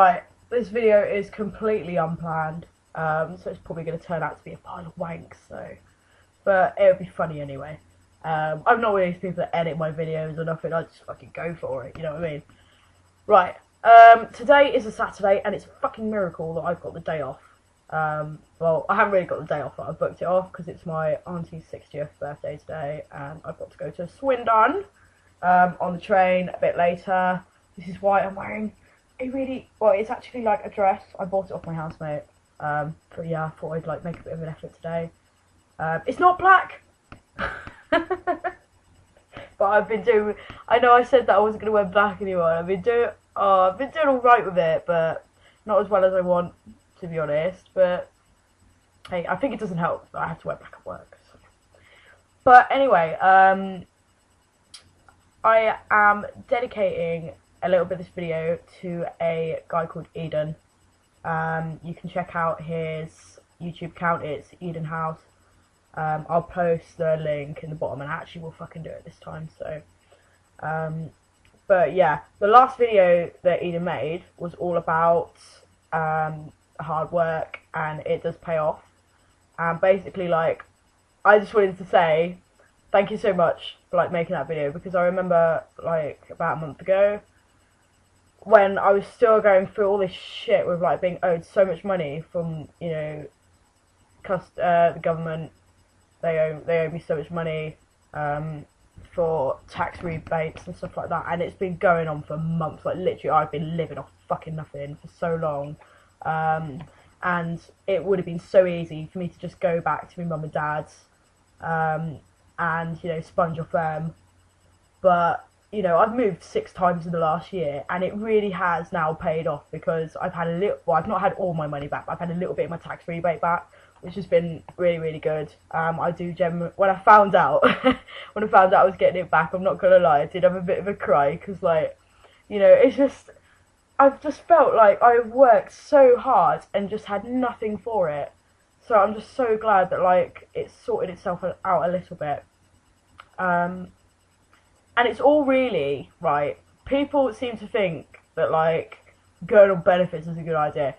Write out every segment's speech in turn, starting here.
Right, this video is completely unplanned, so it's probably going to turn out to be a pile of wanks, but it'll be funny anyway. I'm not one of these people that edit my videos or nothing, I just fucking go for it, you know what I mean? Right, today is a Saturday, and it's a fucking miracle that I've got the day off. Well, I haven't really got the day off, but I've booked it off because it's my auntie's 60th birthday today, and I've got to go to Swindon on the train a bit later. This is why I'm wearing well, it's actually like a dress. I bought it off my housemate. But yeah, I thought I'd like make a bit of an effort today. It's not black, but I've been doing. I know I said that I wasn't gonna wear black anymore. I've been doing all right with it, but not as well as I want, to be honest. But hey, I think it doesn't help that I have to wear black at work. So. But anyway, I am dedicating a little bit of this video to a guy called Eden. You can check out his YouTube account, it's Eden House. I'll post the link in the bottom, and I actually will fucking do it this time, so. But yeah, the last video that Eden made was all about hard work, and it does pay off. And basically, like, I just wanted to say thank you so much for like making that video, because I remember like about a month ago, when I was still going through all this shit with like being owed so much money from, you know, the government. They owe me so much money for tax rebates and stuff like that, and it's been going on for months. Like literally, I've been living off fucking nothing for so long, and it would have been so easy for me to just go back to my mum and dad's, and you know, sponge off them, but. You know, I've moved 6 times in the last year, and it really has now paid off, because I've had a little, well, I've not had all my money back, but I've had a little bit of my tax rebate back, which has been really, really good. I do when I found out, when I found out I was getting it back, I'm not gonna lie, I did have a bit of a cry, because like, you know, it's just, I've just felt like I've worked so hard and just had nothing for it. So I'm just so glad that like it's sorted itself out a little bit. And it's all really, right, people seem to think that, like, going on benefits is a good idea.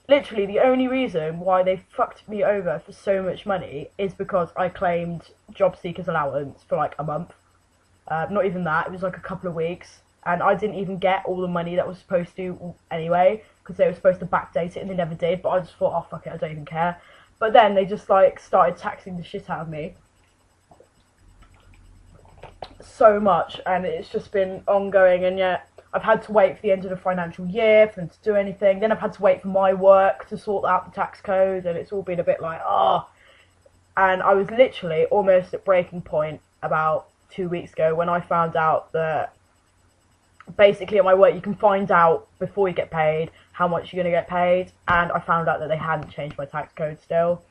Literally, the only reason why they fucked me over for so much money is because I claimed job seekers allowance for, like, a month. Not even that, it was, like, a couple of weeks. And I didn't even get all the money that was supposed to anyway, because they were supposed to backdate it and they never did. But I just thought, oh, fuck it, I don't even care. But then they just, like, started taxing the shit out of me. So much, and it's just been ongoing, and yet I've had to wait for the end of the financial year for them to do anything. Then I've had to wait for my work to sort out the tax code, and it's all been a bit like, oh. And I was literally almost at breaking point about 2 weeks ago when I found out that basically at my work you can find out before you get paid how much you're going to get paid, and I found out that they hadn't changed my tax code still,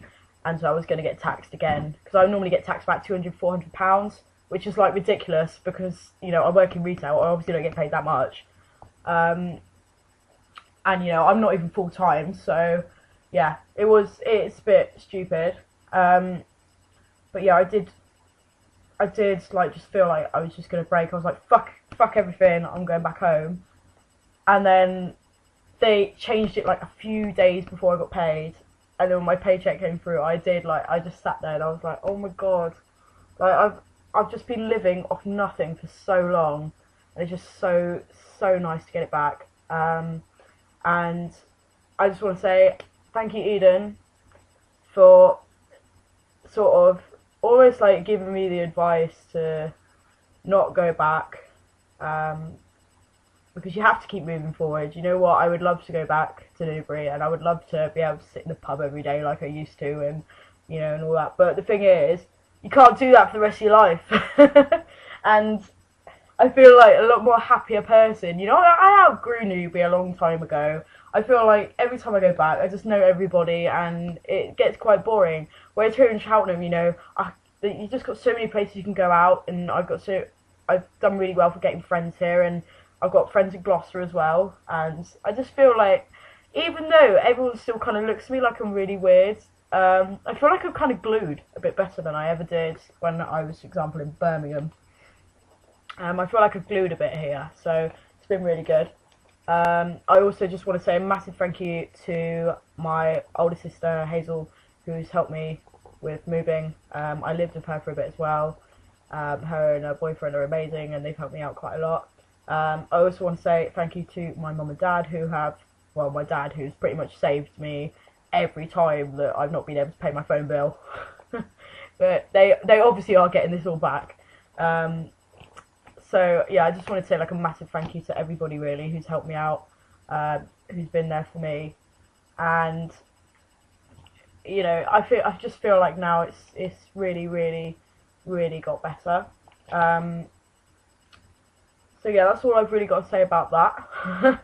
and so I was going to get taxed again, because I normally get taxed about £200–400, which is like ridiculous, because, you know, I work in retail, I obviously don't get paid that much. And, you know, I'm not even full time, so, yeah, it's a bit stupid. But yeah, I did, like, just feel like I was just gonna break. I was like, fuck everything, I'm going back home. And then they changed it, like, a few days before I got paid, and then when my paycheck came through, I just sat there and I was like, oh my god, like, I've just been living off nothing for so long, and it's just so nice to get it back. And I just want to say thank you, Eden, for sort of almost like giving me the advice to not go back, because you have to keep moving forward. You know what, I would love to go back to Newbury, and I would love to be able to sit in the pub every day like I used to, and, you know, and all that, but the thing is, you can't do that for the rest of your life. And I feel like a lot more happier person. You know, I outgrew Newbury a long time ago. I feel like every time I go back, I just know everybody, and it gets quite boring. Whereas here in Cheltenham, you know, you just got so many places you can go out, and I've done really well for getting friends here, and I've got friends in Gloucester as well. And I just feel like, even though everyone still kind of looks at me like I'm really weird, I feel like I'm kind of glued a bit better than I ever did when I was, for example, in Birmingham. I feel like I've glued a bit here, so it's been really good. I also just want to say a massive thank you to my older sister Hazel, who's helped me with moving. I lived with her for a bit as well. Her and her boyfriend are amazing, and they've helped me out quite a lot. I also want to say thank you to my mum and dad, who have, well, my dad, who's pretty much saved me every time that I've not been able to pay my phone bill. But they obviously are getting this all back. So yeah, I just want to say like a massive thank you to everybody really who's helped me out, who's been there for me, and you know, I just feel like now it's really got better. So yeah, that's all I've really got to say about that.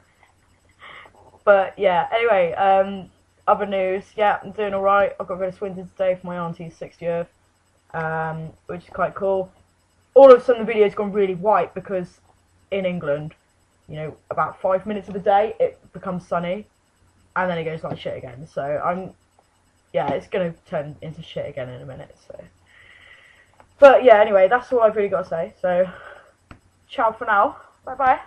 But yeah, anyway, other news, yeah, I'm doing alright. I got rid of Swinton today for my auntie's 60th, which is quite cool. All of a sudden the video's gone really white because in England, you know, about 5 minutes of the day it becomes sunny and then it goes like shit again. So yeah, it's gonna turn into shit again in a minute. So, but yeah, anyway, that's all I've really got to say. So, ciao for now. Bye bye.